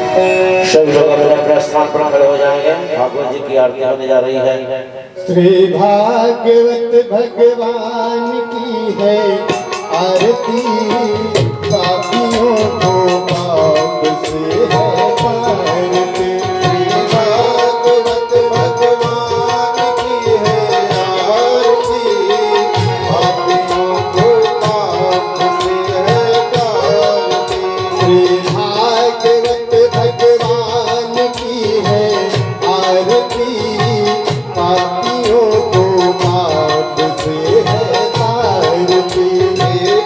सभी लोग अपने अपने स्थान पर खड़े हो जाएंगे। भागवत जी की आरती होने जा रही है। श्री भागवत भगवान की है आरती, पापियों को पाप से है पारती। श्री भागवत भगवान की है आरती, पापियों को पाप से है पारती। श्री भागवत भगवान की है आरती, पापियों को पाप से है तारती।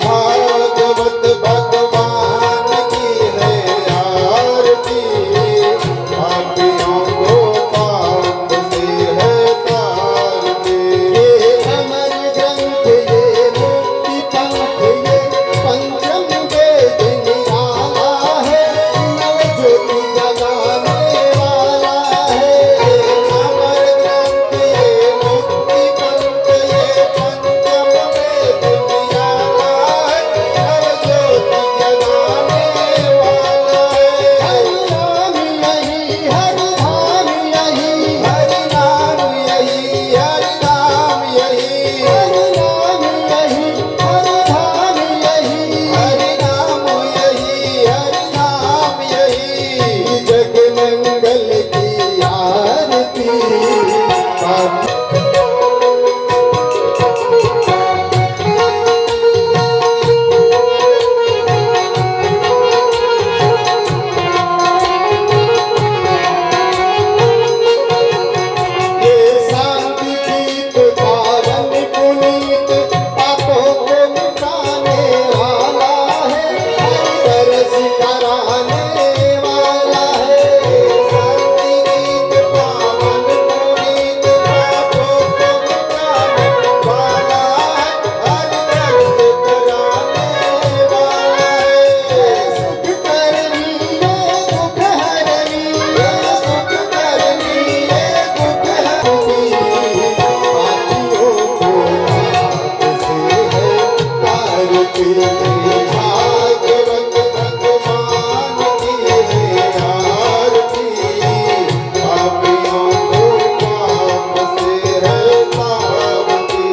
भागवत भगवान की है आरती, पापियों को पाप से है तारती। ये अमर ग्रंथ, ये मुक्ति पंथ, ये पंचम वेद निराला है, नवज्योति जगाने वाला है। अमर ग्रंथ, ये मुक्ति पंथ, ये पंचम वेद निराला है, नवज्योति जगाने वाला है। हरि नाम यही, हरि धाम यही, हरि नाम यही, हरि धाम यही, हरि नाम यही, हरि धाम यही, हरि नाम यही, हरि धाम यही। जग मंगल की आरती, ये शांति गीत गावन पुनीत, पापों को मिटाने वाला है, तरस कराने वाला है। शांति गीत गावन पुनीत, पापों को मिटाने वाला है, तरस कराने वाला है। सुख करनी है दुख हरनी, सुख करनी है दुख हरनी, पापियों को पाप से है तारती। भागवत भगवान की है आरती, पापियों को पाप से है तारती।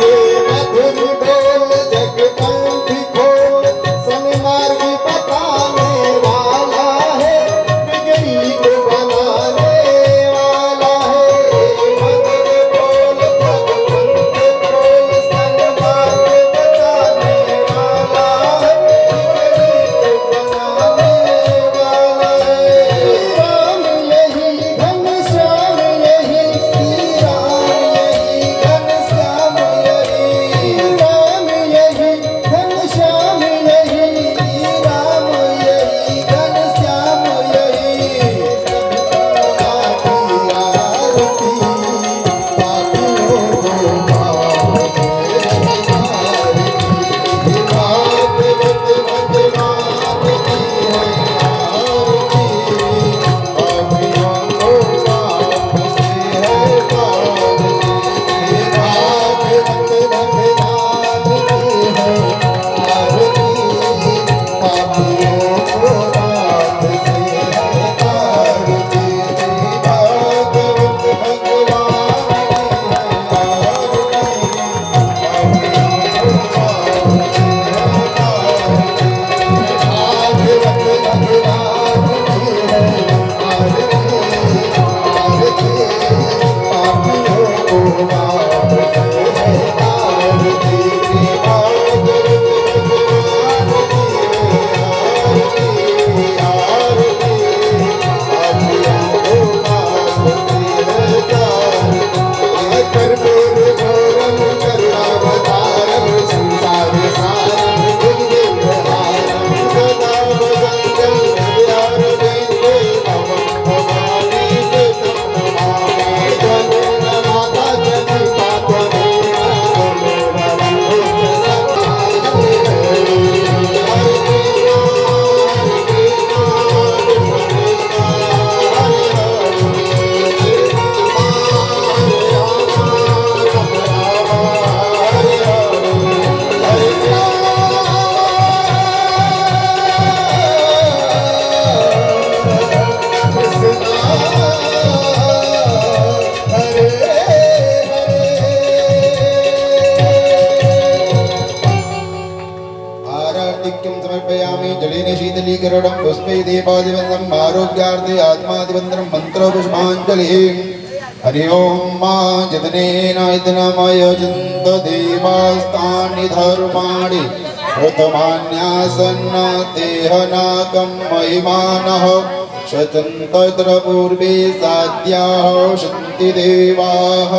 ये मधुर बोल जगपंथी खोल, सन्मार्ग बताने वाला है, बिगड़ी को बनाने वाला है। मधुर बोल जगपंथी खोल, सन्मार्ग बताने वाला है, बिगड़ी को बनाने वाला है। राम यही घनश्याम यही, श्री राम यही घनश्याम यही, राम यही घनश्याम यही, श्री राम यही घनश्याम यही। सबकी आरती, पापियों को पाप से है तारती। भागवत भगवान की है आरती, पापियों को पाप से है तारती। भागवत भगवान की है आरती, पापियों को पाप से है तारती। भागवत भगवान की है आरती, पापियों को पाप से है तारती। भागवत भगवान की है आरती, आरती, पापियों को पाप से है तारती। भागवत भगवान की है आरती, आरती, पापियों को पाप से है तारती। कर्पूर गौरम करुणावतारम, संसार सारम, भुजगेन्द्रहारम, सदा वदन्तं हृदयारविन्दे, नमः भवानी ते तं नमामि। त्वमेव माता च पिता त्वमेव दीपादिवंदनम् आरोग्यार्थे आत्मादिवंदनम् मंत्रोपुष्पाञ्जलिः। हरि ओम मा जतनेन इदनमयजन्त देवास्तानि धर्माणि प्रथमान्यासन्न तेहनाकं महिमानः शतन्तत्र पूर्वे साध्याः सन्ति देवाः।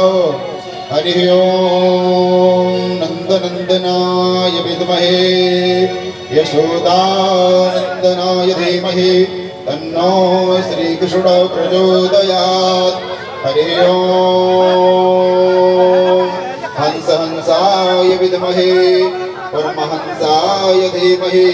हरि ओम नन्दनन्दनाय विद्महे यशोदानन्दनाय धीमहि तन्नो श्रीकृष्ण प्रचोदयात्। हरि ओम हंस हंसाय विद्महे परमहंसाय धीमहि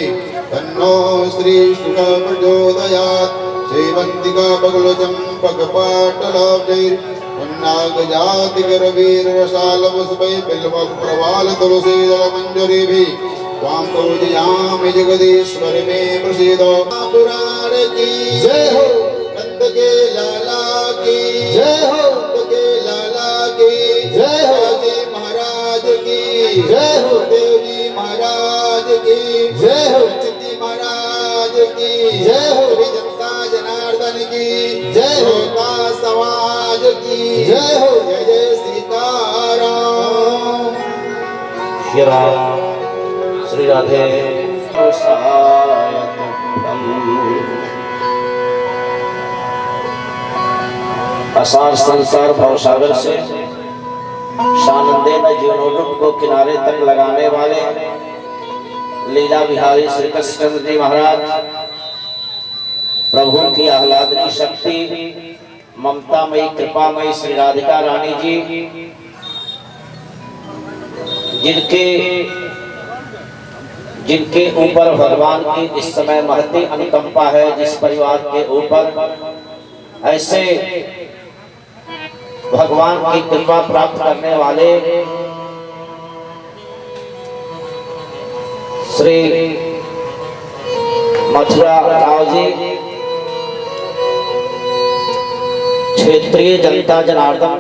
तन्नो श्री शुक प्रचोदयात्। श्रीवन्तिका बगुलचम्पकपाटलाब्जैर् पुन्नागजातिकरवीररसालवसुभै बिल्वप्रवाल तुलसीदलमञ्जरीभिः त्वां पूजयामि जगदीश्वर मे प्रसीद। पुराण की जय हो, नंद के लाला की जय हो, नंद के लाला की जय हो, जी महाराज की जय हो, देव जी महाराज की जय हो, चित्ती महाराज की जय हो, जनता जनार्दन की जय हो, समाज की जय हो। जय जय सीताराम। श्री राम श्री राधे असार संसार भवसागर से सानंदेन जीवनोटुप को किनारे तक लगाने वाले लीला विहारी श्री कृष्ण जी महाराज, प्रभु की आह्लादनी शक्ति ममतामयी कृपामयी श्री राधिका रानी जी, जिनके ऊपर भगवान की इस समय महती अनुकंपा है, जिस परिवार के ऊपर ऐसे भगवान की कृपा प्राप्त करने वाले श्री मथुरा राव जी, क्षेत्रीय जनता जनार्दन,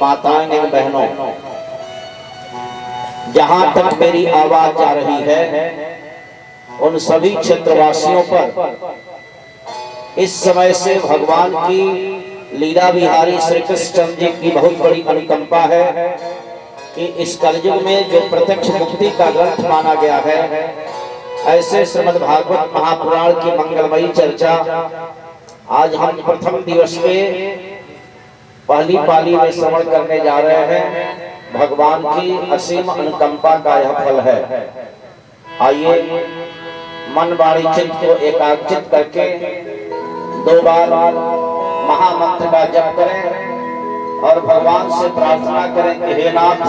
माताएं एवं बहनों, जहां तक मेरी आवाज जा रही है उन सभी क्षेत्रवासियों पर इस समय से भगवान की लीला विहारी श्री कृष्ण जी की बहुत बड़ी अनुकंपा है कि इस कलयुग में जो प्रत्यक्ष मुक्ति का ग्रंथ माना गया है, ऐसे श्रीमद् भागवत महापुराण की मंगलमयी चर्चा आज हम प्रथम दिवस में पहली पाली में श्रवण करने जा रहे हैं। भगवान की असीम अनुकंपा का यह फल है। आइए मन वाणी चित्त को एकाग्रचित करके 2 बार महामंत्र का जप करें और भगवान से प्रार्थना करें कि हे नाथ,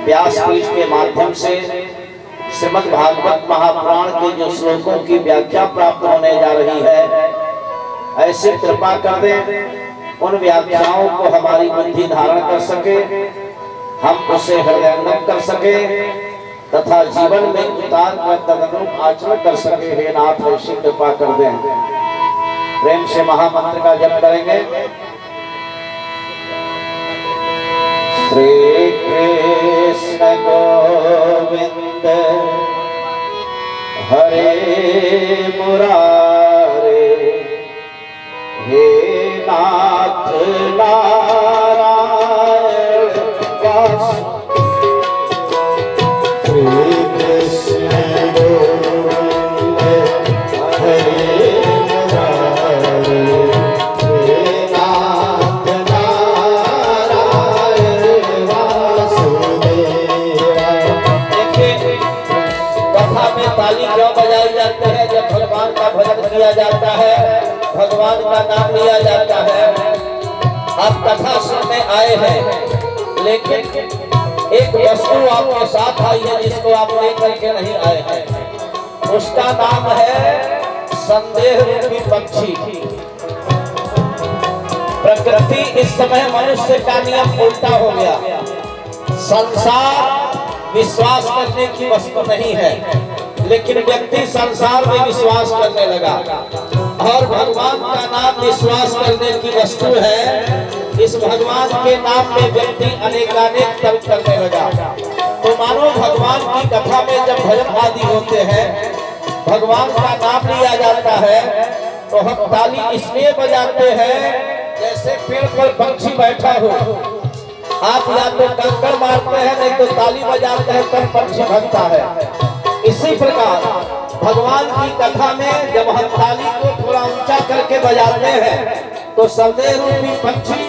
व्यासपीठ के माध्यम से श्रीमद् भागवत महापुराण के जो श्लोकों की व्याख्या प्राप्त होने जा रही है, ऐसे कृपा कर दें उन व्याख्याओं को हमारी बुद्धि धारण कर सके, हम उसे हृदयंगम कर सके तथा जीवन में उतार कर तदनुरूप आचरण कर सके। हे नाथ, ऐसी कृपा कर दें। प्रेम से महामंत्र का जप करेंगे। श्री कृष्ण गोविंद हरे मुरारे, हे नाथ नारायण वास। श्री कृष्ण गोविंद हरे मुरारे, हे नाथ नारायण वासुदेवा। देखिए, कथा में ताली क्यों बजाई जाती है? जब भगवान का भजन किया जाता है, भगवान का नाम लिया जाता है। आप कथा सुनने आए हैं, लेकिन एक वस्तु आपके साथ आई है जिसको आप लेकर के नहीं आए हैं। उसका नाम है संदेह रूपी पक्षी। प्रकृति इस समय मनुष्य का नियम उल्टा हो गया। संसार विश्वास करने की वस्तु नहीं है, लेकिन व्यक्ति संसार में विश्वास करने लगा और भगवान का नाम विश्वास करने की वस्तु है। इस भगवान के नाम में व्यक्ति अनेकानेक तर्क करने लगा। तो मानो भगवान की कथा में जब भजन आदि होते हैं भगवान का नाम लिया जाता है तो हम ताली इसलिए बजाते हैं जैसे पेड़ पर पंछी बैठा हो, आप या तो कंकड़ मारते हैं नहीं तो ताली बजाते हैं तब पंछी भगता है। इसी प्रकार भगवान की कथा में जब हम ताली को थोड़ा ऊंचा करके बजाते हैं तो सौदे रूपी पंछी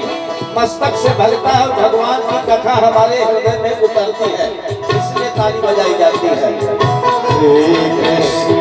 मस्तक से भगता है और भगवान की कथा हमारे हृदय में उतरती है, इसलिए ताली बजाई जाती है। श्री कृष्ण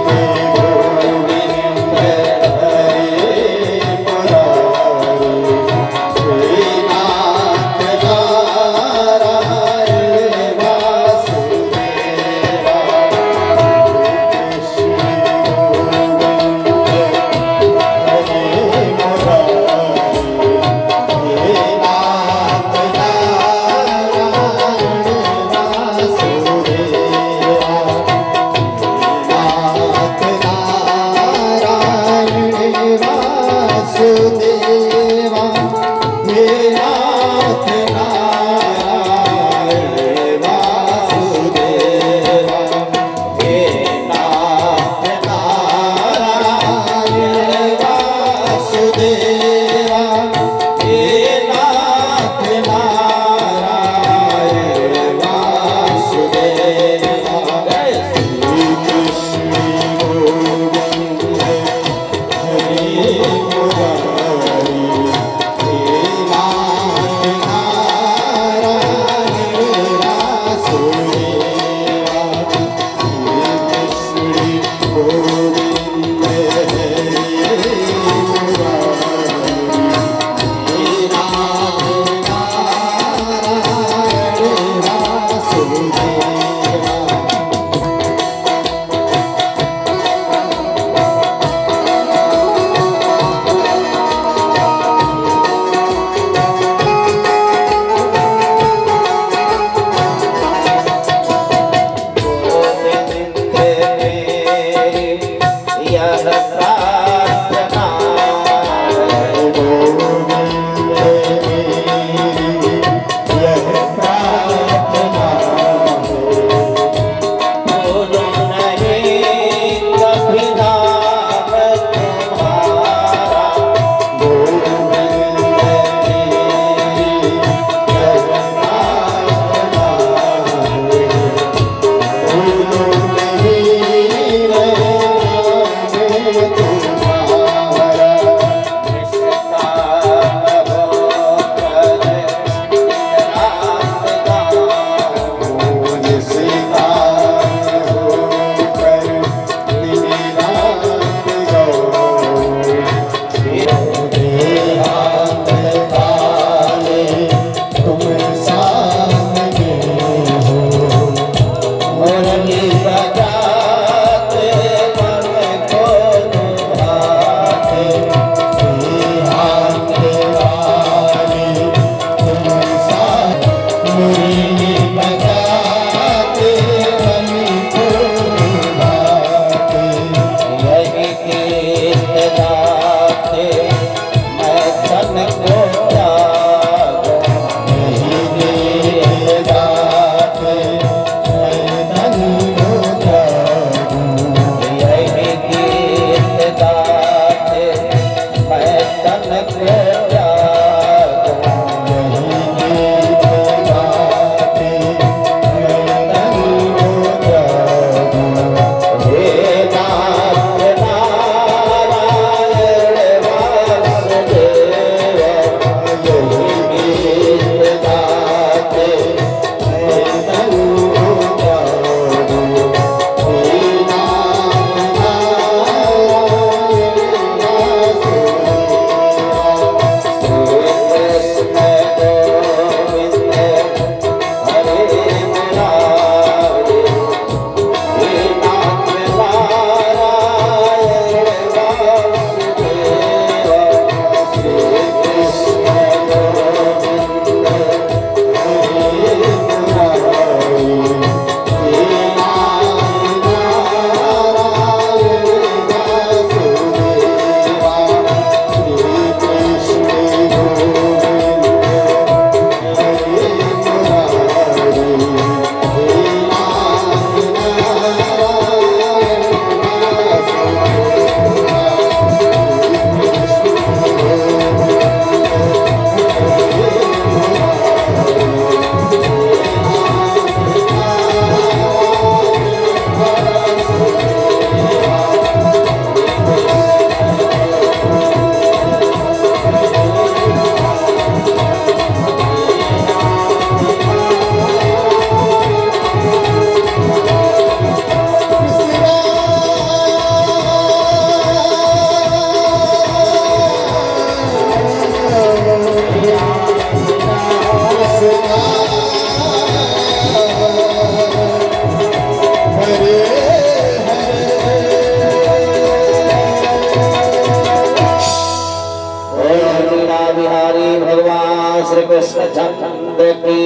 बिहारी भगवान श्री कृष्ण चंद्र की,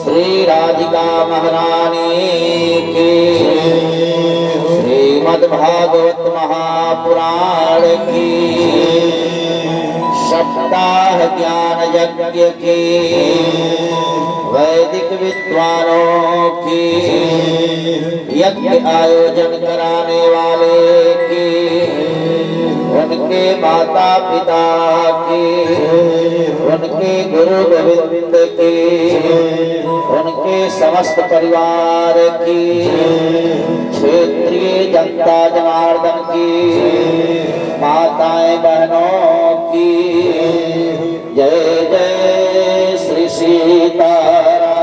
श्री राधिका महारानी की, श्रीमद् भागवत महापुराण की, सप्ताह ज्ञान यज्ञ की, वैदिक विद्वानों की, यज्ञ आयोजन कराने वाले की, उनके माता पिता की, उनके गुरु गोविंद की, उनके समस्त परिवार की, क्षेत्रीय जनता जनार्दन की, माताएं बहनों की, जय जय श्री सीताराम,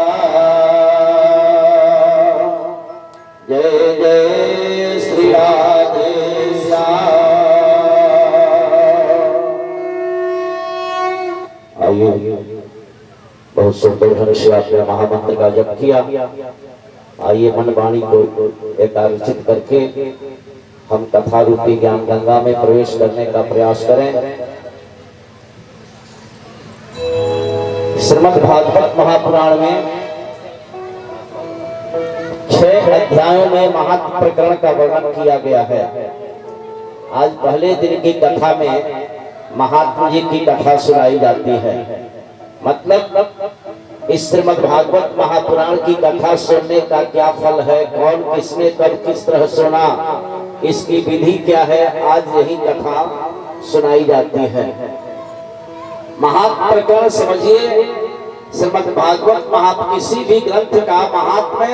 जय जय श्री राधे श्याम। आइए, बहुत सुंदर ढंग से आपने महामंत्र का जप किया। आइए मन वाणी को एकाग्रचित करके हम कथा रूपी ज्ञान गंगा में प्रवेश करने का प्रयास करें। श्रीमद् भागवत महापुराण में 6 अध्यायों में महात्म प्रकरण का वर्णन किया गया है। आज पहले दिन की कथा में महात्मा जी की कथा सुनाई जाती है। मतलब इस श्रीमद् भागवत महापुराण की कथा सुनने का क्या फल है, कौन किसने कब किस तरह सुना, इसकी विधि क्या है, आज यही कथा सुनाई जाती है। महात्म प्रकरण समझिए, श्रीमद् भागवत किसी भी ग्रंथ का महात्म्य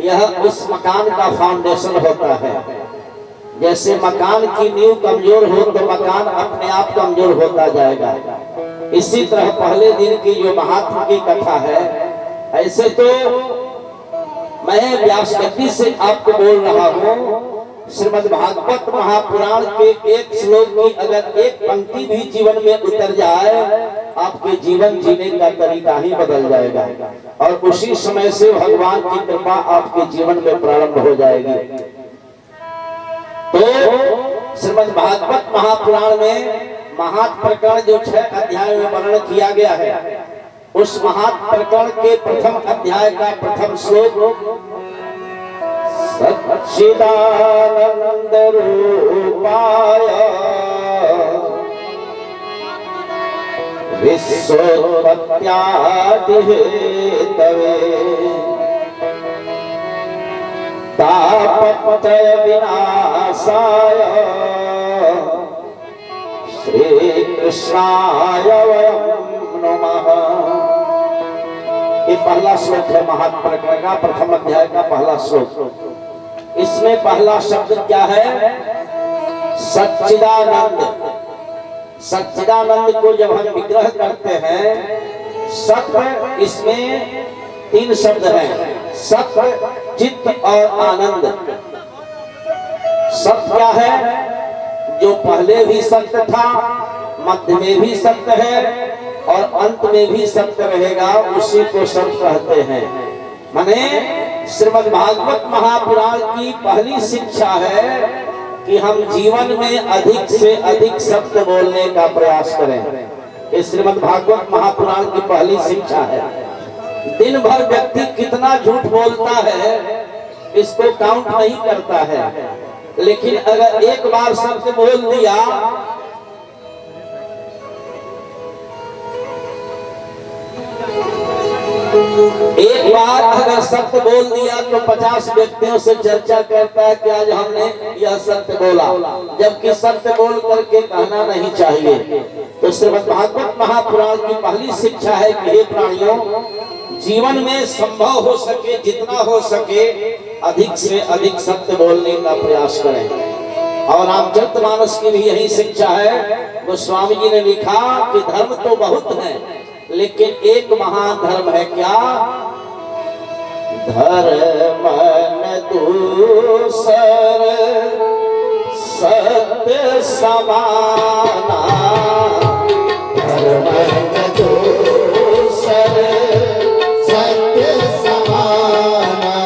यह उस मकान का फाउंडेशन होता है। जैसे मकान की नींव कमजोर हो तो मकान अपने आप कमजोर होता जाएगा। इसी तरह पहले दिन की जो महात्मा की कथा है, ऐसे तो मैं व्यास गति से आपको बोल रहा हूँ। श्रीमद् भागवत महापुराण के एक श्लोक की अगर एक पंक्ति भी जीवन में उतर जाए, आपके जीवन जीने का तरीका ही बदल जाएगा और उसी समय से भगवान की कृपा आपके जीवन में प्रारंभ हो जाएगी। तो श्रीमद् भागवत महापुराण में महात्म प्रकरण जो 6 अध्याय में वर्णन किया गया है, उस महात्म प्रकरण के प्रथम अध्याय का प्रथम श्लोक सच्चिदानंद रूपाय विश्वोत्पत्त्यादि हेतवे तापत्रय विनाशाय श्री कृष्णाय वयं नमः। ये पहला श्लोक है महात्म प्रकरण का, प्रथम अध्याय का पहला श्लोक। इसमें पहला शब्द क्या है? सच्चिदानंद। सच्चिदानंद को जब हम विग्रह करते हैं, सत्य, इसमें 3 शब्द हैं, सत्य, चित्त और आनंद। सत्य क्या है? जो पहले भी सत्य था, मध्य में भी सत्य है और अंत में भी सत्य रहेगा, उसी को सत्य कहते हैं। माने श्रीमद् भागवत महापुराण की पहली शिक्षा है कि हम जीवन में अधिक से अधिक सत्य बोलने का प्रयास करें। ये श्रीमद् भागवत महापुराण की पहली शिक्षा है। दिन भर व्यक्ति कितना झूठ बोलता है इसको काउंट नहीं करता है, लेकिन अगर एक बार सत्य बोल दिया एक बार अगर सत्य बोल दिया तो 50 व्यक्तियों से चर्चा करता है कि आज हमने यह सत्य बोला, जबकि सत्य बोल करके कहना नहीं चाहिए। तो श्रीमद् भागवत महापुराण की पहली शिक्षा है कि हे प्राणियों, जीवन में संभव हो सके, जितना हो सके, अधिक से अधिक सत्य बोलने का प्रयास करें। और रामचरितमानस की भी यही शिक्षा है। गोस्वामी जी ने लिखा कि धर्म तो बहुत है, लेकिन एक महान धर्म है, क्या? धर्म न दूसर सत्य समाना, धर्म न दूसर सत्य समाना,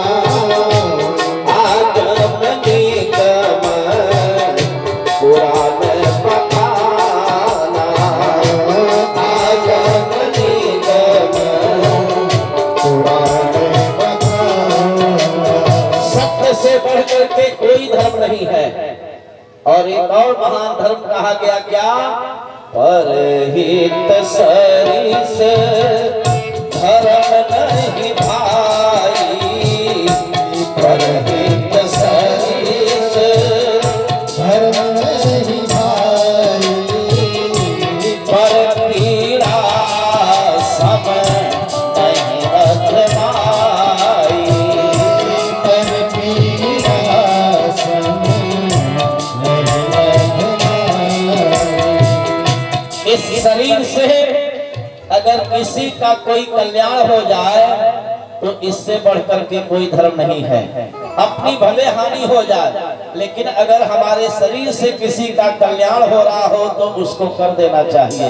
आगम निगम पुराण पठाना, एक और महान धर्म कहा गया क्या? परहित सरिस धर्म नहीं भाई, परहित सरिस धर्म नहीं भाई, पर पीड़ा सम नहीं अधमाई, पर पीड़ा सम नहीं अधमाई। इस शरीर से अगर किसी का कोई कल्याण हो जाए तो इससे बढ़कर के कोई धर्म नहीं है। अपनी भले हानि हो जाए, लेकिन अगर हमारे शरीर से किसी का कल्याण हो रहा हो तो उसको कर देना चाहिए।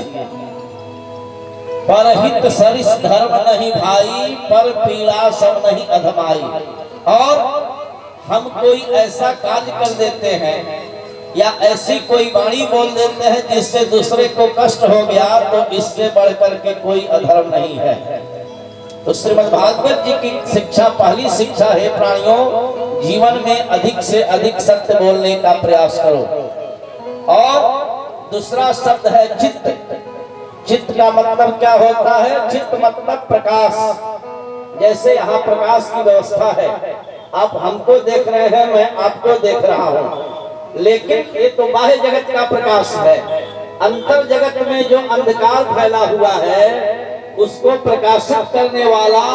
परहित सरिस धर्म नहीं भाई, पर पीड़ा सब नहीं अधमाई। और हम कोई ऐसा कार्य कर देते हैं या ऐसी कोई वाणी बोल देते हैं जिससे दूसरे को कष्ट हो गया, तो इससे बढ़कर के कोई अधर्म नहीं है। तो श्रीमद् भागवत जी की शिक्षा, पहली शिक्षा है प्राणियों, जीवन में अधिक से अधिक सत्य बोलने का प्रयास करो। और दूसरा शब्द है चित्त। चित्त का मतलब क्या होता है? चित्त मतलब प्रकाश। जैसे यहाँ प्रकाश की व्यवस्था है, आप हमको देख रहे हैं, मैं आपको देख रहा हूँ, लेकिन ये तो बाह्य जगत का प्रकाश है। अंतर जगत में जो अंधकार फैला हुआ है उसको प्रकाशित करने वाला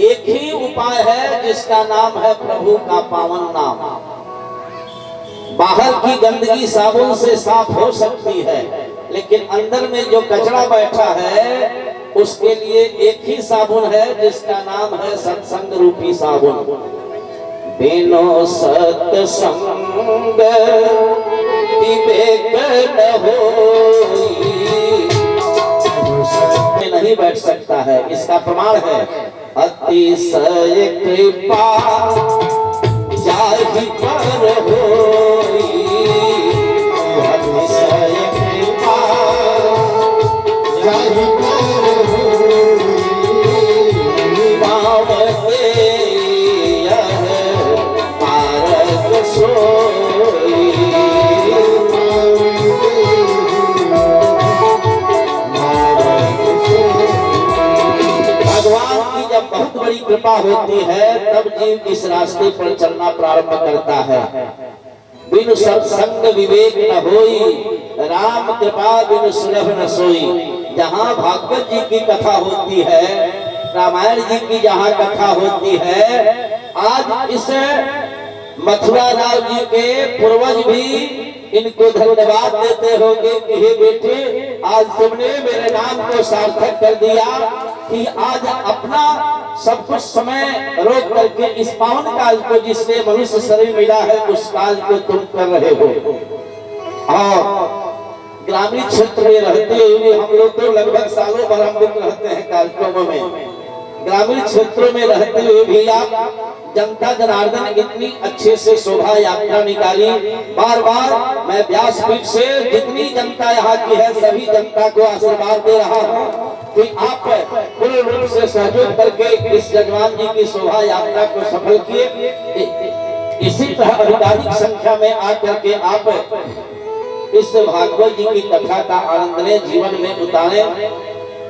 एक ही उपाय है, जिसका नाम है प्रभु का पावन नाम। बाहर की गंदगी साबुन से साफ हो सकती है, लेकिन अंदर में जो कचरा बैठा है उसके लिए एक ही साबुन है, जिसका नाम है सत्संग रूपी साबुन। बिनो सत्संग विवेक न होई, नहीं बैठ सकता है। इसका प्रमाण है अतिशय कृपा जाहि पर होई, अतिशय कृपा जाहि पर होई, पावते यह पारक सोई। भगवान की जब बहुत बड़ी कृपा होती है तब जीव इस रास्ते पर चलना प्रारंभ करता है। बिनु सत्संग विवेक न होई, राम कृपा बिनु सुलभ न सोई। जहाँ भागवत जी की कथा होती है, रामायण जी की जहाँ कथा होती है, आज इस मथुरा राव जी के पूर्वज भी इनको धन्यवाद देते होंगे कि हे बेटे, आज तुमने मेरे नाम को सार्थक कर दिया कि आज अपना सब कुछ समय रोक करके इस पावन काल को, जिससे मनुष्य शरीर मिला है, उस काल को तुम कर रहे हो। और ग्रामीण क्षेत्र में रहते हुए हम लोग तो लगभग सालों भर हम लोग रहते हैं कार्यक्रमों में। ग्रामीण क्षेत्रों में रहते हुए भी आप जनता जनार्दन इतनी अच्छे से शोभा यात्रा निकाली। बार बार मैं व्यासपीठ से जितनी जनता यहाँ की है सभी जनता को आशीर्वाद दे रहा हूँ कि आप पूर्ण रूप से सहयोग करके इस जगवान जी की शोभा यात्रा को सफल किए। इसी तरह अधिकाधिक संख्या में आकर के आप इस भागवत जी की कथा का आनंद लें, जीवन में उतारे।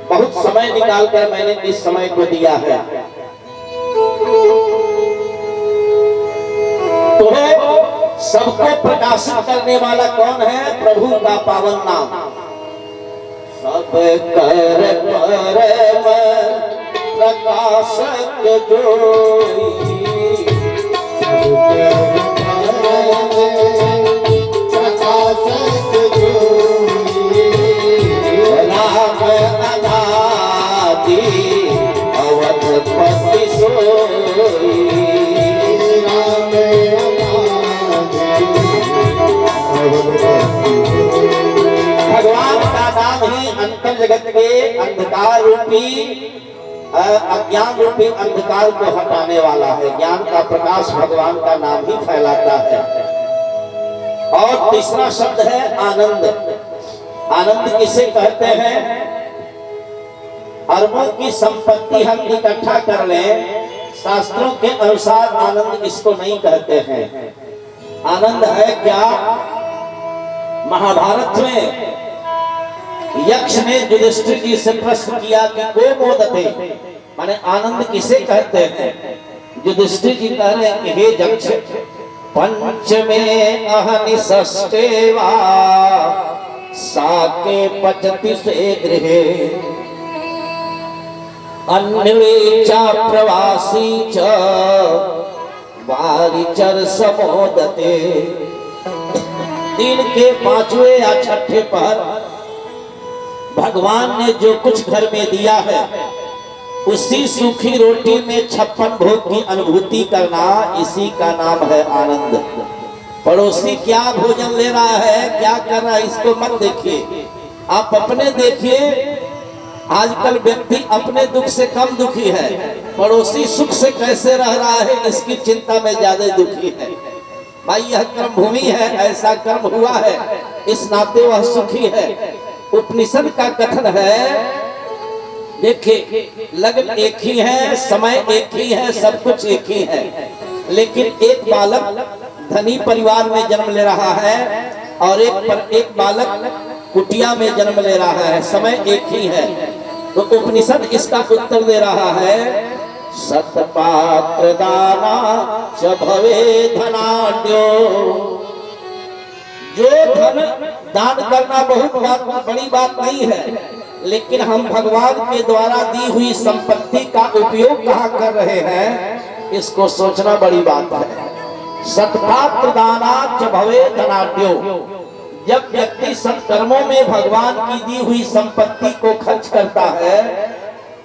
बहुत समय निकालकर मैंने इस समय को दिया है। तो सबको प्रकाशित करने वाला कौन है? प्रभु का पावन नाम। सब कर परम प्रकाशक जोई, प्रकाशक जोई, राम अनादि अवधपति सोई। राम भगवान का नाम ही अंतर जगत के अंधकार रूपी अज्ञान रूपी अंधकार को हटाने वाला है। ज्ञान का प्रकाश भगवान का नाम ही फैलाता है। और तीसरा शब्द है आनंद। आनंद किसे कहते हैं? अरबों की संपत्ति हम इकट्ठा कर लें, शास्त्रों के अनुसार आनंद इसको नहीं कहते हैं। आनंद है क्या? महाभारत में यक्ष ने युधिष्ठिर जी से प्रश्न किया कि को मोदते, माने आनंद किसे कहते हैं। युधिष्ठिर जी कह रहे हैं कि हे यक्ष, पंचमे अहनि षष्ठे वा साके पचति से गृहे अन्वे च प्रवासी च वारिचर समोदते। दिन के पांचवें या छठे पहर भगवान ने जो कुछ घर में दिया है उसी सूखी रोटी में 56 भोग की अनुभूति करना, इसी का नाम है आनंद। पड़ोसी क्या भोजन ले रहा है, क्या कर रहा है, इसको मत देखिए, आप अपने देखिए। आजकल व्यक्ति अपने दुख से कम दुखी है, पड़ोसी सुख से कैसे रह रहा है इसकी चिंता में ज्यादा दुखी है। भाई यह कर्म भूमि है, ऐसा कर्म हुआ है, इस नाते वह सुखी है। उपनिषद का कथन है, देखिए लगन एक ही है, समय एक ही है, सब कुछ एक ही है, लेकिन एक बालक धनी परिवार में जन्म ले रहा है और एक बालक कुटिया में जन्म ले रहा है, समय एक ही है। तो उपनिषद इसका उत्तर दे रहा है, सतपात्र दाना च भवे धनाढ्यो। जो धन दान करना बहुत बड़ी बात नहीं है, लेकिन हम भगवान के द्वारा दी हुई संपत्ति का उपयोग कहाँ कर रहे हैं, इसको सोचना बड़ी बात है। सत्पात्र दाना च भवे धनाढ्यो। जब व्यक्ति सत्कर्मों में भगवान की दी हुई संपत्ति को खर्च करता है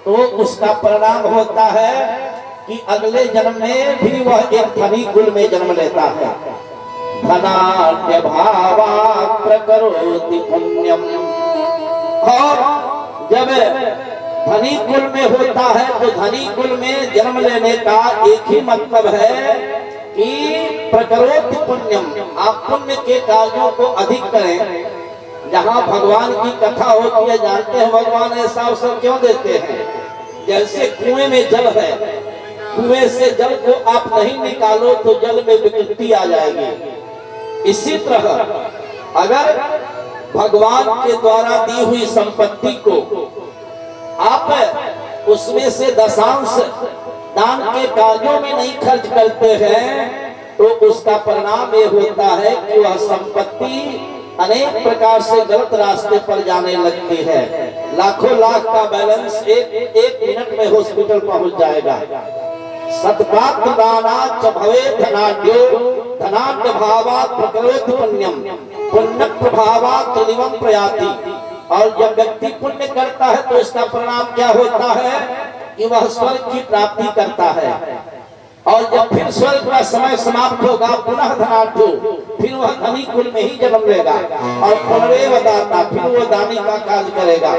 तो उसका परिणाम होता है कि अगले जन्म में भी वह एक धनी कुल में जन्म लेता है। धनाढ्य भावा प्रकरोति पुण्यम। और जब धनी कुल में होता है तो धनी कुल में जन्म लेने का एक ही मतलब है कि प्रकरोति पुण्यम, आप पुण्य के कार्यों को अधिक करें। जहाँ भगवान की कथा होती है, जानते हैं भगवान ऐसा अवसर क्यों देते हैं, जैसे कुएं में जल है, कुएं से जल को आप नहीं निकालो तो जल में विकृति आ जाएगी। इसी तरह अगर भगवान के द्वारा दी हुई संपत्ति को आप उसमें से दशांश दान के कार्यों में नहीं खर्च करते हैं तो उसका परिणाम ये होता है कि वह संपत्ति अनेक प्रकार से गलत रास्ते पर जाने लगती है। लाखों लाख का बैलेंस एक मिनट में हॉस्पिटल पहुंच जाएगा। सत्पात्र दाना च भवे धनाढ्यो, धनाढ्य भावात् प्रकरोति पुण्यम, पुण्य प्रभावात् त्रिवम प्रयाति। और जब व्यक्ति पुण्य करता है तो इसका परिणाम क्या होता है कि वह स्वर्ग की प्राप्ति करता है। और जब फिर स्वर्ग का समय समाप्त होगा, पुनः धनाढ्यो, फिर वह धनी कुल में ही जन्म लेगा और पुनरेव दाता, फिर वो दानी का कार्य करेगा।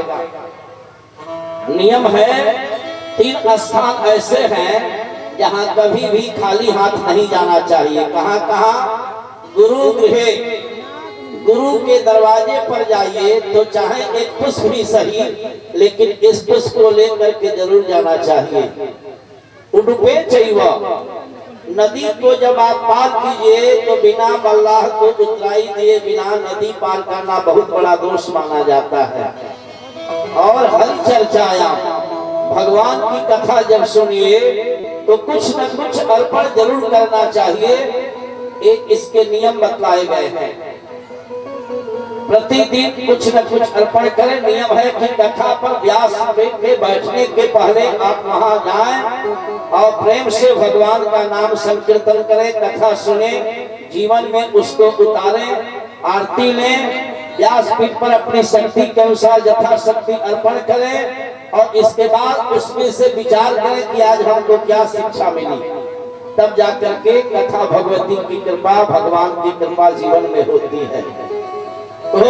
नियम है, 3 स्थान ऐसे हैं जहाँ कभी भी खाली हाथ नहीं जाना चाहिए। कहाँ कहाँ? गुरु गृहे, गुरु के दरवाजे पर जाइए तो चाहे एक पुष्प भी सही, लेकिन इस पुष्प को लेकर के जरूर जाना चाहिए। उडुपे चैव, नदी को जब आप पार कीजिए तो बिना बल्लाह को उतराई दिए बिना नदी पार करना बहुत बड़ा दोष माना जाता है। और हर चर्चाया, भगवान की कथा जब सुनिए तो कुछ न कुछ अर्पण जरूर करना चाहिए। एक इसके नियम बतलाए गए हैं, प्रतिदिन कुछ न कुछ अर्पण करें। नियम है कि कथा पर व्यास के बैठने के पहले आप वहां जाएं और प्रेम से भगवान का नाम संकीर्तन करें, कथा सुने, जीवन में उसको उतारें, आरती लें, व्यास पीठ पर अपनी शक्ति के अनुसार यथाशक्ति अर्पण करें और इसके बाद उसमें से विचार करें कि आज हमको क्या शिक्षा मिली। तब जाकर के कथा भगवती की कृपा, भगवान की कृपा जीवन में होती है। तो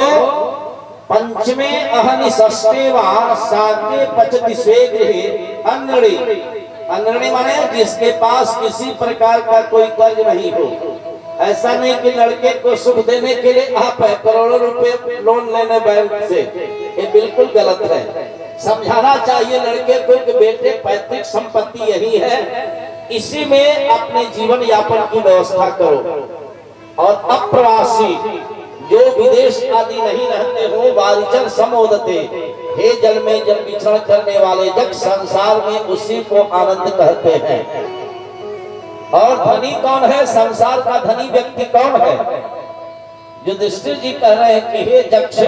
पंचमे अहनि षष्ठे वा साके पचति स्वे गृहे अन्नणे। अन्नणे माने जिसके पास किसी प्रकार का कोई कर्ज नहीं हो। ऐसा नहीं कि लड़के को सुख देने के लिए आप करोड़ों रुपए लोन लेने बैंक से, ये बिल्कुल गलत है। समझाना चाहिए लड़के को कि बेटे पैतृक संपत्ति यही है, इसी में अपने जीवन यापन की व्यवस्था करो। और अप्रवासी जो विदेश आदि नहीं रहते हो वारिचर समोदते, हे जल में जल विचरण करने वाले जग संसार में उसी को आनंद कहते हैं। और धनी कौन है? संसार का धनी व्यक्ति कौन है? युधिष्ठिर जी कह रहे हैं कि हे जक्ष,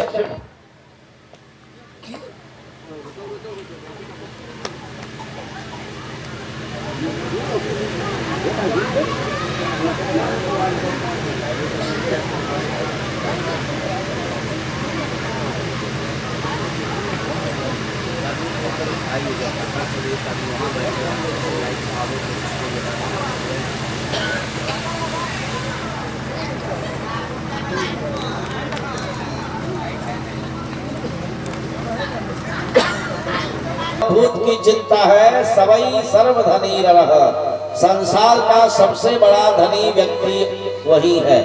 भूत की चिंता है सबई सर्वधनी रह, संसार का सबसे बड़ा धनी व्यक्ति वही है।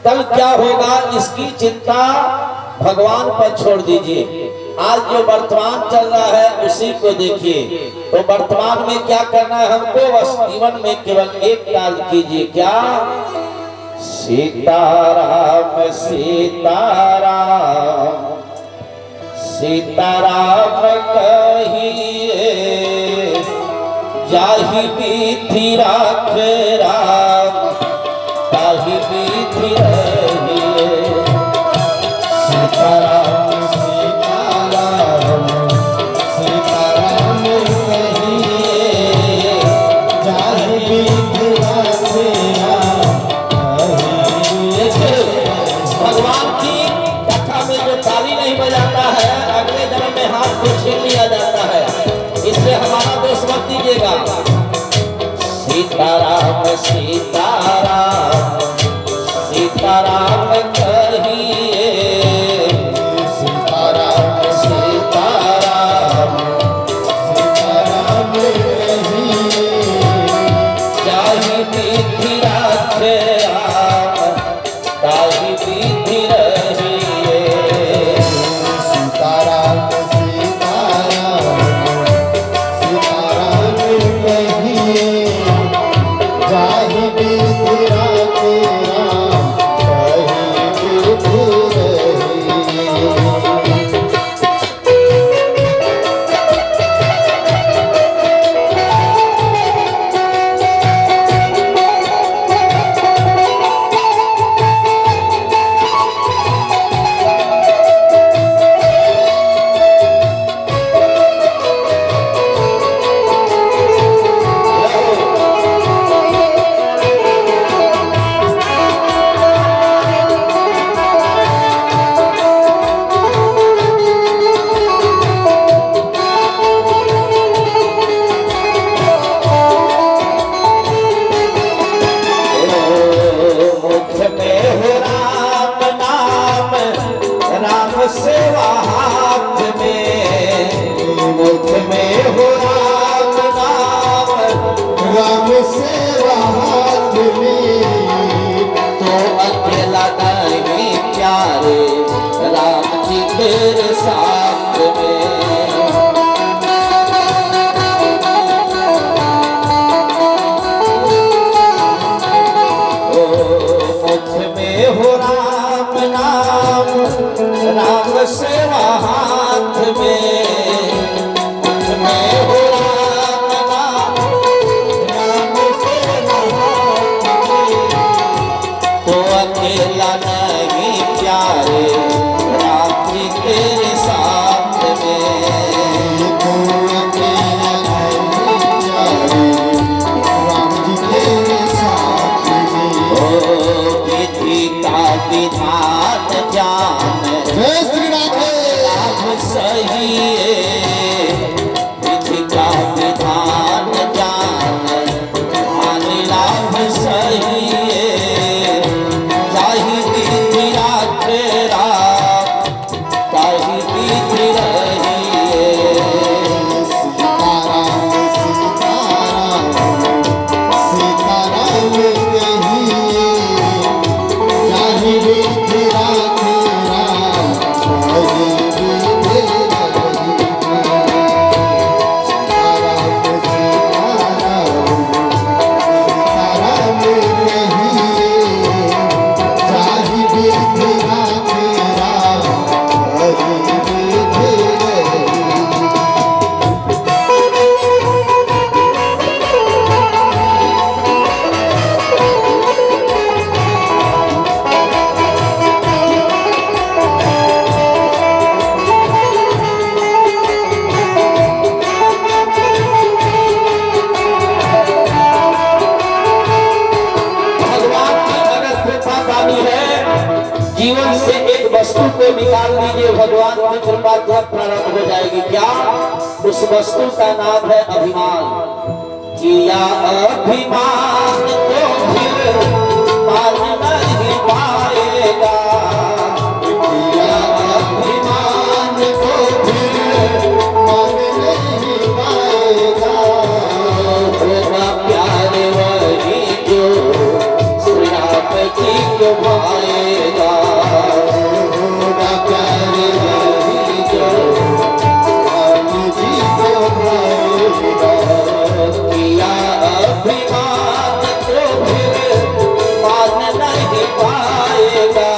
कल क्या होगा इसकी चिंता भगवान पर छोड़ दीजिए। आज जो वर्तमान चल रहा है उसी को देखिए। तो वर्तमान में क्या करना है हमको? बस जीवन में केवल एक कार्य कीजिए। क्या? सीताराम सीताराम सीताराम कहिए, जाहि विधि राखे राम, ताहि विधि रहिए। सीताराम सीताराम सीताराम कहिए, जाहि विधि राखे राम, ताहि विधि। भगवान की कथा में जो ताली नहीं बजाता है अगले जन्म में हाथ को छीन लिया जाता है। इसलिए हमारा दोष मत दीजिएगा। सीताराम सीताराम सीताराम कहिए, सीताराम सीताराम सीताराम कहिए, जाहि विधि राखे राम, ताहि विधि रहिए। सीताराम सीताराम सीताराम कहिए, जाहि विधि राखे राम, ताहि विधि रहिए। मुख में हो राम नाम, राम सेवा हाथ में। मुख में हो राम नाम, राम सेवा हाथ में, तो अकेला नहीं प्यारे राम जी तेरे साथ में। मुख में हो राम नाम, राम सेवा हाथ में। मुख में हो राम नाम, राम सेवा हाथ में, तो अकेला नहीं प्यारे राम जी तेरे साथ में। तो अकेला नहीं प्यारे राम जी तेरे साथ में। विधि का विधान जान, जय श्री राधे। लाभ सही है। विधि का विधान जान, मान लाभ सही है। जाहि विधि राखे राम, ताहि विधि रहिए। सीताराम सीताराम सीताराम कहिए, जाहि विधि राखे राम, ताहि विधि रहिए। यात्रा प्रारंभ हो जाएगी। क्या? उस वस्तु का नाम है अभिमान। किया अभिमान तो फिर मान नहीं पाएगा, किया अभिमान तो फिर मान नहीं पाएगा। होगा प्यार वही जो श्री राम जी को पाएगा, होगा प्यार वही जो राम जी को पाएगा। किया अभिमान तो फिर मान नहीं पाएगा,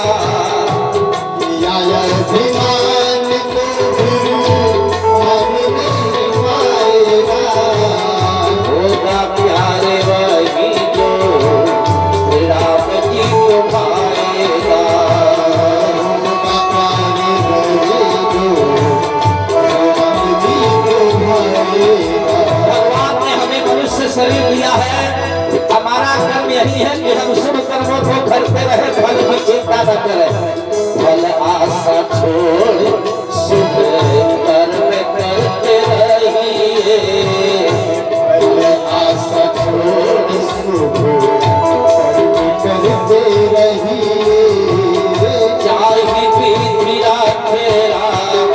किया अभिमान तो फिर मान नहीं पाएगा। होगा प्यार वही जो श्री राम जी को पाएगा, होगा प्यार वही जो राम जी को पाएगा। भगवान ने हमें मनुष्य शरीर दिया है, हमारा कर्म यही है कि हम शुभ कर्मों को करते रहे, फल की चिंता न करें। फल आशा छोड़ शुभ कर्म करते रहिए, फल आशा छोड़ शुभ कर्म करते रहिए। चाहे भी राखे राम,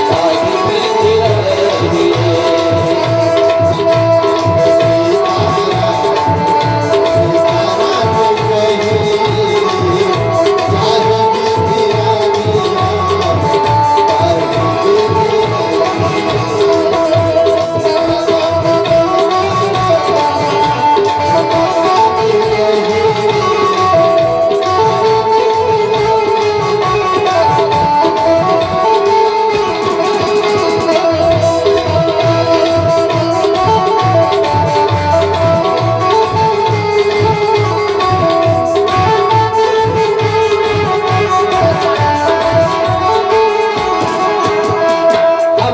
चाहे भी रहिए।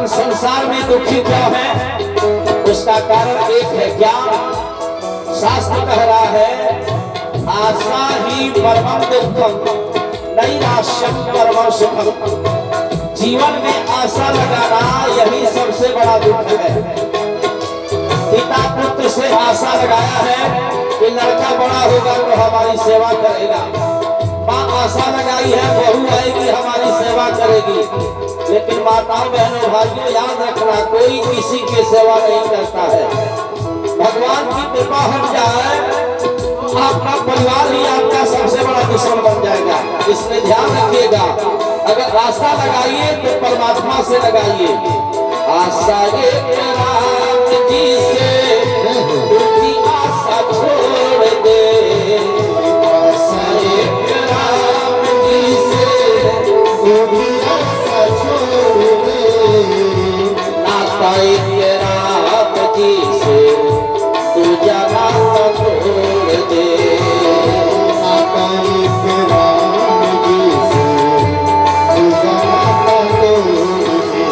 संसार में दुखी क्यों है? उसका कारण एक है, क्या? शास्त्र कह रहा है आशा ही परमम दुखम नैराश्यम परमम सुखम। जीवन में आशा लगाना यही सबसे बड़ा दुख है। पिता पुत्र से आशा लगाया है कि लड़का बड़ा होगा तो हमारी सेवा करेगा, माँ आशा लगाई है बहू आएगी हमारी सेवा करेगी। लेकिन माताओं बहनों भाइयों याद रखना, कोई किसी की सेवा नहीं करता है। भगवान की कृपा हट जाए, आपका परिवार ही आपका सबसे बड़ा दुश्मन बन जाएगा। इसमें ध्यान रखिएगा। अगर आशा लगाइए तो परमात्मा से लगाइए। आशा एक राम जी से उनकी आशा छोड़ दे, आशा एक राम जी से उनकी आशा छोड़ दे। नाता एक राम जी से दूजा नाता छोड़ दे, नाता एक राम जी से दूजा नाता छोड़ दे।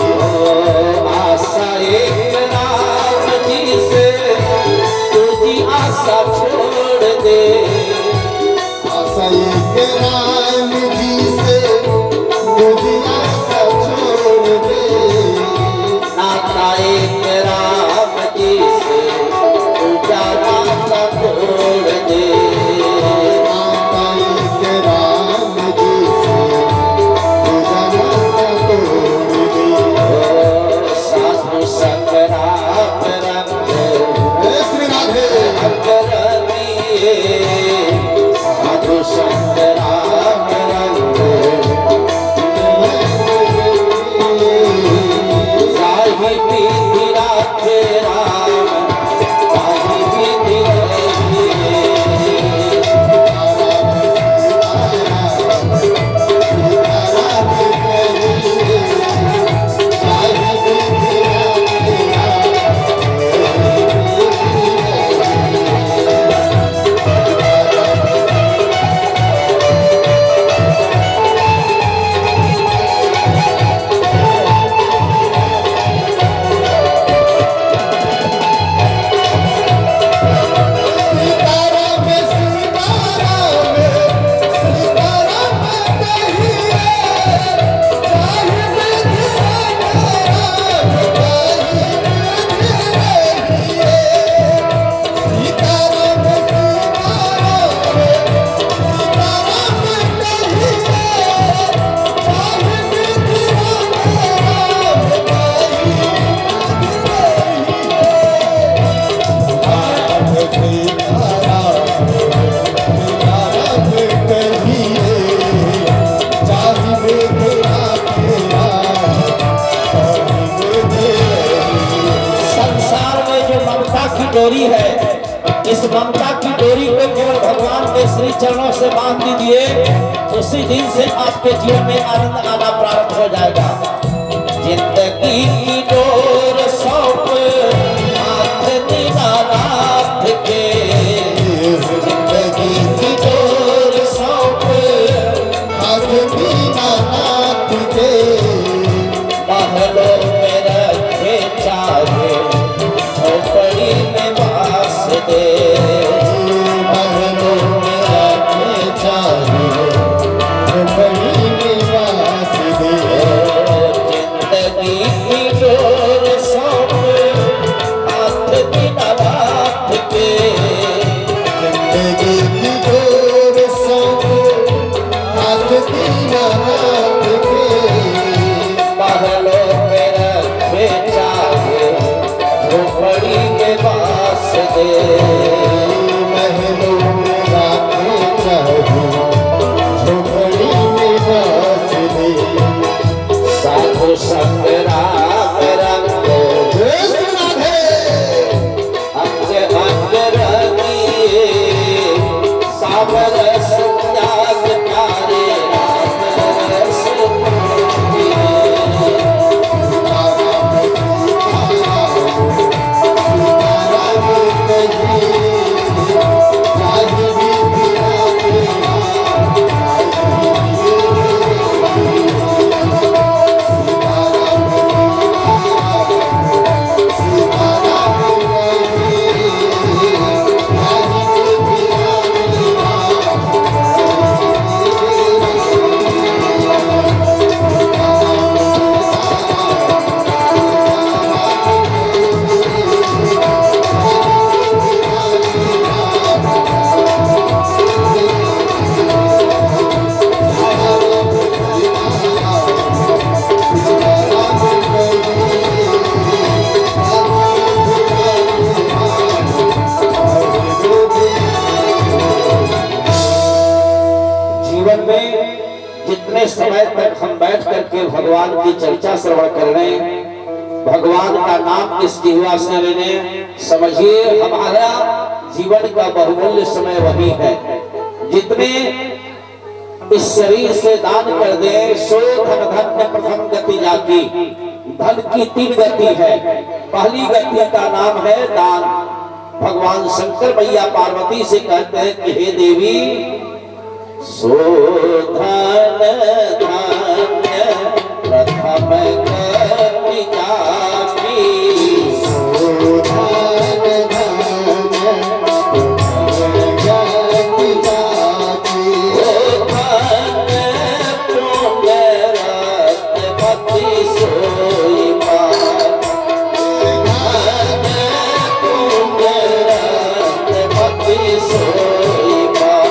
आशा एक राम जी से दूजी आशा छोड़ दे, आशा एक राम जी से दूजी इस ममता की डोरी को केवल भगवान के श्री चरणों से बांध दीजिए, उसी दिन से आपके जीवन में आनंद आना प्रारंभ हो जाएगा। जिंदगी की डोर सौंप हाथ दीनानाथ के, जिंदगी की डोर सौंप हाथ दीनानाथ के, महलों में रखे चाहे झोपड़ी में वास दे, महलों में रखे चाहे झोपड़ी में वास दे। जिंदगी की डोर सौंप हाथ दीनानाथ के, जिंदगी की डोर सौंप हाथ दीनानाथ के, महलों में रखे चाहे झोपड़ी में वास दे, महलों में रखे चाहे झोपड़ी में वास दे। साधु संग राम रंग अंग अंग रंगिए, सावर त्याग प्यारे राम रस पिए। जीवन में जितने समय तक हम बैठ करके भगवान की चर्चा श्रवण कर रहे हैं, भगवान का नाम इस जिह्वा से लेने, समझिए हमारा जीवन का बहुमूल्य समय वही है। जितने इस शरीर से दान कर दे, सो धन धन्य प्रथम गति जाकी। धन की 3 गति है। पहली गति का नाम है दान। भगवान शंकर मैया पार्वती से कहते हैं कि हे देवी, सो धन धन्य प्रथम गति जाकी, सो धन धन्य प्रथम गति जाकी। ओ धन्य पुण्य रत्नपति सोई पार, धन्य पुण्य रत्नपति सोई पार।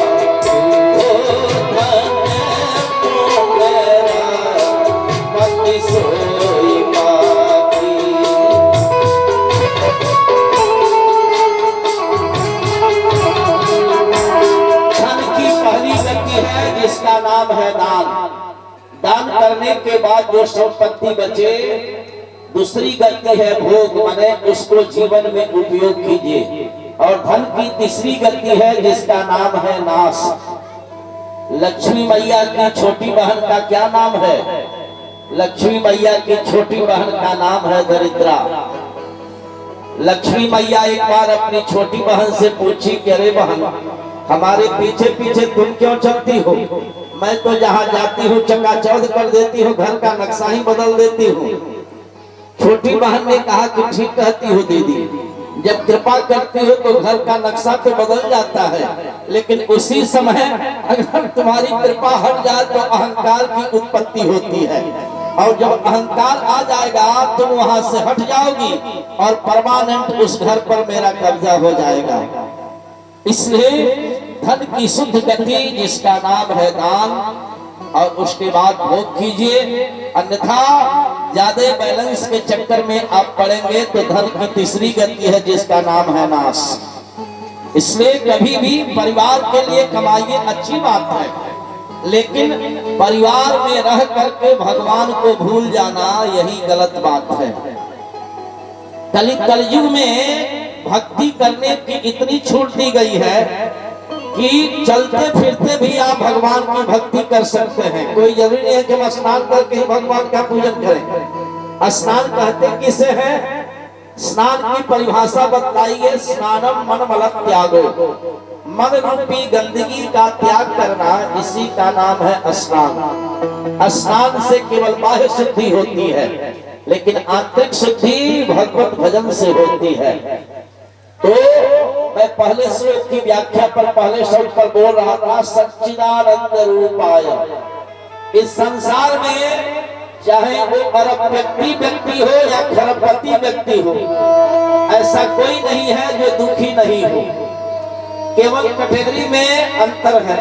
जिसका नाम है दान। दान करने के बाद जो संपत्ति बचे, दूसरी गति है भोग, माने उसको जीवन में उपयोग कीजिए। और धन की तीसरी गति है जिसका नाम है नाश। लक्ष्मी मैया की छोटी बहन का क्या नाम है? लक्ष्मी मैया की छोटी बहन का नाम है दरिद्रा। लक्ष्मी मैया एक बार अपनी छोटी बहन से पूछी कि अरे बहन, हमारे पीछे पीछे तुम क्यों चलती हो? मैं तो जहाँ जाती हूँ चकाचौंध कर देती हूँ, घर का नक्शा ही बदल देती हूँ। छोटी बहन ने कहा कि ठीक कहती हो दीदी, जब कृपा करती हो तो घर का नक्शा तो बदल जाता है, लेकिन उसी समय अगर तुम्हारी कृपा हट जाए तो अहंकार की उत्पत्ति होती है। और जब अहंकार आ जाएगा तुम वहां से हट जाओगी और परमानेंट उस घर पर मेरा कब्जा हो जाएगा। इसलिए धन की शुद्ध गति जिसका नाम है दान, और उसके बाद भोग कीजिए, अन्यथा ज्यादा बैलेंस के चक्कर में आप पड़ेंगे तो धन की तीसरी गति है जिसका नाम है नाश। इसलिए कभी भी परिवार के लिए कमाइए, अच्छी बात है, लेकिन परिवार में रह करके भगवान को भूल जाना यही गलत बात है। कलयुग में भक्ति करने की इतनी छूट दी गई है कि चलते फिरते भी आप भगवान की भक्ति कर सकते हैं। कोई जरूरी नहीं है कि हम स्नान करके ही भगवान का पूजन करें। स्नान कहते किसे है? स्नान की परिभाषा बतलाइए। स्नानम मन मल त्यागो, मन रूपी गंदगी का त्याग करना, इसी का नाम है स्नान। स्नान से केवल बाह्य शुद्धि होती है, लेकिन आंतरिक शुद्धि भगवत भजन से होती है। तो मैं पहले श्लोक की व्याख्या पर, पहले शब्द पर बोल रहा था, सच्चिदानंद रूपाय। इस संसार में चाहे वो अरबपति व्यक्ति हो या खरबपति व्यक्ति हो, ऐसा कोई नहीं है जो दुखी नहीं हो। केवल कैटेगरी में अंतर है।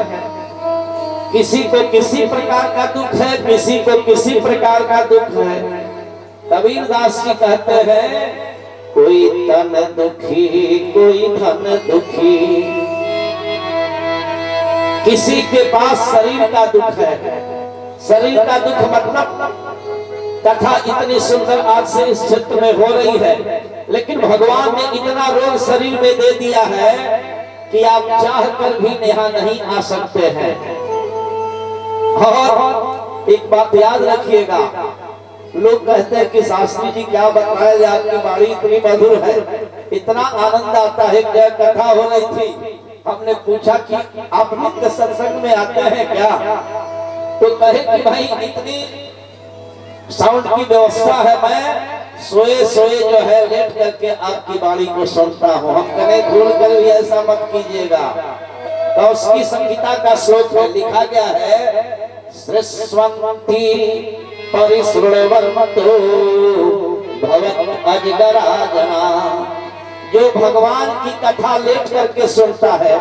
किसी को किसी प्रकार का दुख है, किसी को किसी प्रकार का दुख है। कबीरदास जी कहते हैं, कोई तन दुखी कोई धन दुखी, किसी के पास शरीर का दुख है। शरीर का दुख मतलब कथा इतनी सुंदर आज से इस क्षेत्र में हो रही है, लेकिन भगवान ने इतना रोग शरीर में दे दिया है कि आप चाह कर भी यहाँ नहीं आ सकते हैं। और एक बात याद रखिएगा, लोग कहते हैं कि शास्त्री जी क्या बताया, आपकी वाणी इतनी मधुर है, इतना आनंद आता है। क्या कथा हो रही थी, हमने पूछा कि आप नित्य सत्संग में आते हैं क्या? तो कहे कि भाई इतनी साउंड की व्यवस्था है, मैं सोए सोए जो है लेट करके आपकी वाणी को सुनता हूँ। हम कहें भूल कर भी ऐसा मत कीजिएगा। तो उसकी संहिता का श्लोक में लिखा गया है, सृष्वन्ति परिश्रवन्तो भवत् अजगरा जना। जो भगवान की कथा लेट करके सुनता है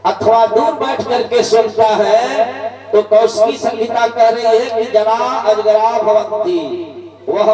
अथवा दूर बैठ करके सुनता है, तो कौशिकी संहिता कह रही है कि जना अजगरा भवन्ति, वह